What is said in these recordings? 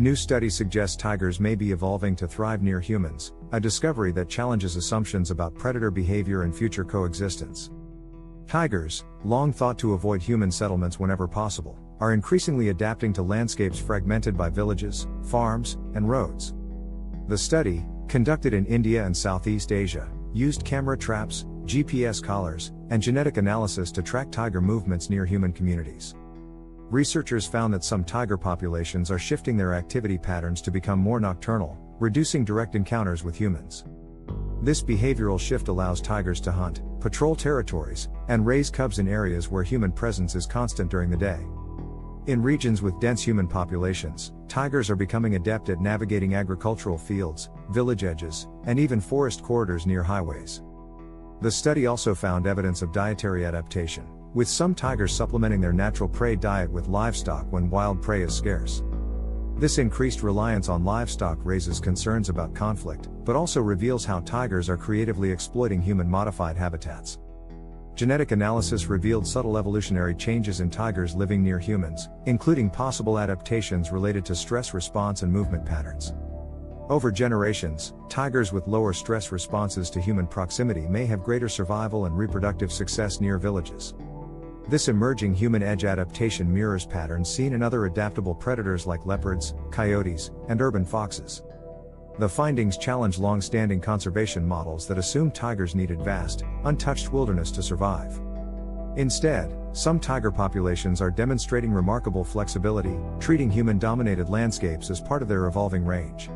New studies suggest tigers may be evolving to thrive near humans, a discovery that challenges assumptions about predator behavior and future coexistence. Tigers, long thought to avoid human settlements whenever possible, are increasingly adapting to landscapes fragmented by villages, farms, and roads. The study, conducted in India and Southeast Asia, used camera traps, GPS collars, and genetic analysis to track tiger movements near human communities. Researchers found that some tiger populations are shifting their activity patterns to become more nocturnal, reducing direct encounters with humans. This behavioral shift allows tigers to hunt, patrol territories, and raise cubs in areas where human presence is constant during the day. In regions with dense human populations, tigers are becoming adept at navigating agricultural fields, village edges, and even forest corridors near highways. The study also found evidence of dietary adaptation, with some tigers supplementing their natural prey diet with livestock when wild prey is scarce. This increased reliance on livestock raises concerns about conflict, but also reveals how tigers are creatively exploiting human-modified habitats. Genetic analysis revealed subtle evolutionary changes in tigers living near humans, including possible adaptations related to stress response and movement patterns. Over generations, tigers with lower stress responses to human proximity may have greater survival and reproductive success near villages. This emerging human edge adaptation mirrors patterns seen in other adaptable predators like leopards, coyotes, and urban foxes. The findings challenge long-standing conservation models that assume tigers needed vast, untouched wilderness to survive. Instead, some tiger populations are demonstrating remarkable flexibility, treating human-dominated landscapes as part of their evolving range.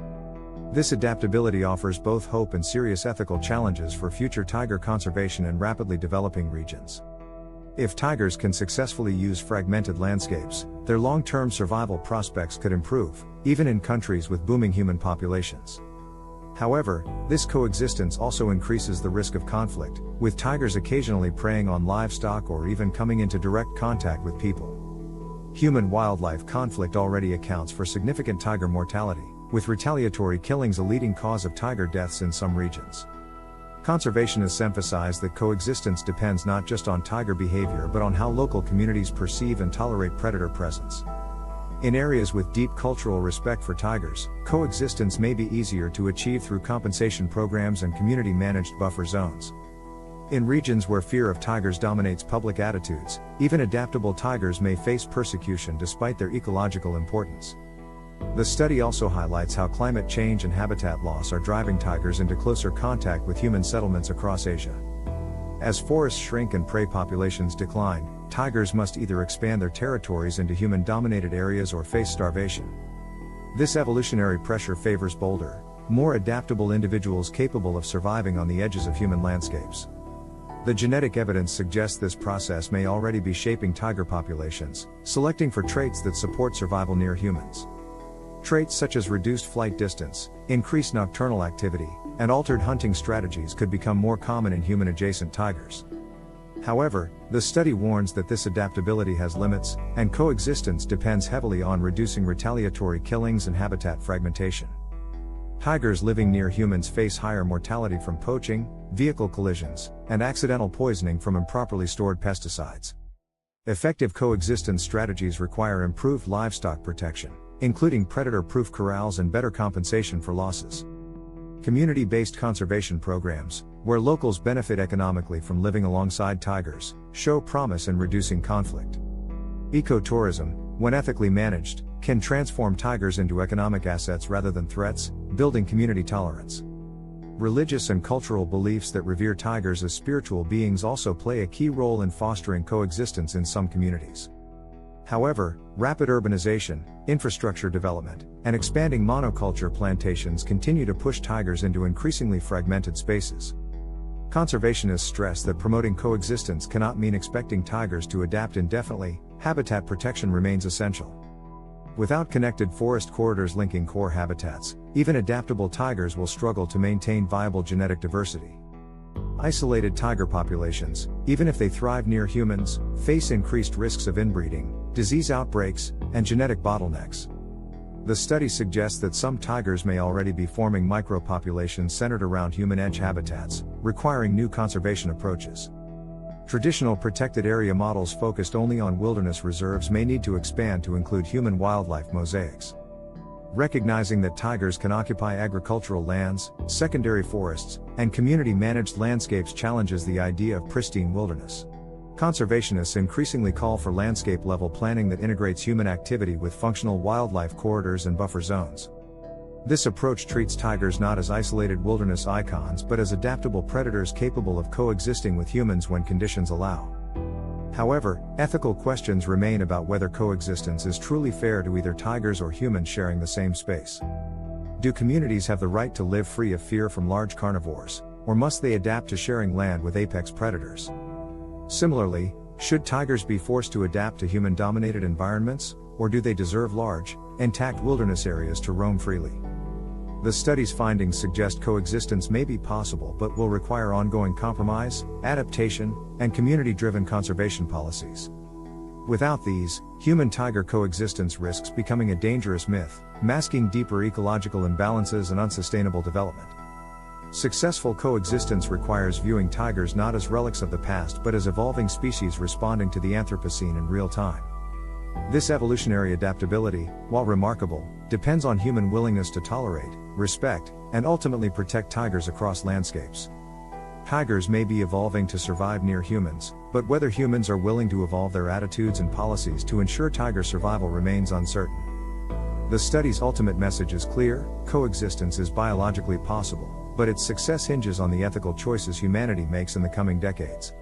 This adaptability offers both hope and serious ethical challenges for future tiger conservation in rapidly developing regions. If tigers can successfully use fragmented landscapes, their long-term survival prospects could improve, even in countries with booming human populations. However, this coexistence also increases the risk of conflict, with tigers occasionally preying on livestock or even coming into direct contact with people. Human-wildlife conflict already accounts for significant tiger mortality, with retaliatory killings a leading cause of tiger deaths in some regions. Conservationists emphasize that coexistence depends not just on tiger behavior but on how local communities perceive and tolerate predator presence. In areas with deep cultural respect for tigers, coexistence may be easier to achieve through compensation programs and community-managed buffer zones. In regions where fear of tigers dominates public attitudes, even adaptable tigers may face persecution despite their ecological importance. The study also highlights how climate change and habitat loss are driving tigers into closer contact with human settlements across Asia. As forests shrink and prey populations decline, tigers must either expand their territories into human-dominated areas or face starvation. This evolutionary pressure favors bolder, more adaptable individuals capable of surviving on the edges of human landscapes. The genetic evidence suggests this process may already be shaping tiger populations, selecting for traits that support survival near humans. Traits such as reduced flight distance, increased nocturnal activity, and altered hunting strategies could become more common in human-adjacent tigers. However, the study warns that this adaptability has limits, and coexistence depends heavily on reducing retaliatory killings and habitat fragmentation. Tigers living near humans face higher mortality from poaching, vehicle collisions, and accidental poisoning from improperly stored pesticides. Effective coexistence strategies require improved livestock protection, including predator-proof corrals and better compensation for losses. Community-based conservation programs, where locals benefit economically from living alongside tigers, show promise in reducing conflict. Ecotourism, when ethically managed, can transform tigers into economic assets rather than threats, building community tolerance. Religious and cultural beliefs that revere tigers as spiritual beings also play a key role in fostering coexistence in some communities. However, rapid urbanization, infrastructure development, and expanding monoculture plantations continue to push tigers into increasingly fragmented spaces. Conservationists stress that promoting coexistence cannot mean expecting tigers to adapt indefinitely. Habitat protection remains essential. Without connected forest corridors linking core habitats, even adaptable tigers will struggle to maintain viable genetic diversity. Isolated tiger populations, even if they thrive near humans, face increased risks of inbreeding, disease outbreaks, and genetic bottlenecks. The study suggests that some tigers may already be forming micropopulations centered around human edge habitats, requiring new conservation approaches. Traditional protected area models focused only on wilderness reserves may need to expand to include human-wildlife mosaics. Recognizing that tigers can occupy agricultural lands, secondary forests, and community-managed landscapes challenges the idea of pristine wilderness. Conservationists increasingly call for landscape-level planning that integrates human activity with functional wildlife corridors and buffer zones. This approach treats tigers not as isolated wilderness icons but as adaptable predators capable of coexisting with humans when conditions allow. However, ethical questions remain about whether coexistence is truly fair to either tigers or humans sharing the same space. Do communities have the right to live free of fear from large carnivores, or must they adapt to sharing land with apex predators? Similarly, should tigers be forced to adapt to human-dominated environments, or do they deserve large, intact wilderness areas to roam freely? The study's findings suggest coexistence may be possible but will require ongoing compromise, adaptation, and community-driven conservation policies. Without these, human-tiger coexistence risks becoming a dangerous myth, masking deeper ecological imbalances and unsustainable development. Successful coexistence requires viewing tigers not as relics of the past but as evolving species responding to the Anthropocene in real time. This evolutionary adaptability, while remarkable, depends on human willingness to tolerate, respect, and ultimately protect tigers across landscapes. Tigers may be evolving to survive near humans, but whether humans are willing to evolve their attitudes and policies to ensure tiger survival remains uncertain. The study's ultimate message is clear: coexistence is biologically possible, but its success hinges on the ethical choices humanity makes in the coming decades.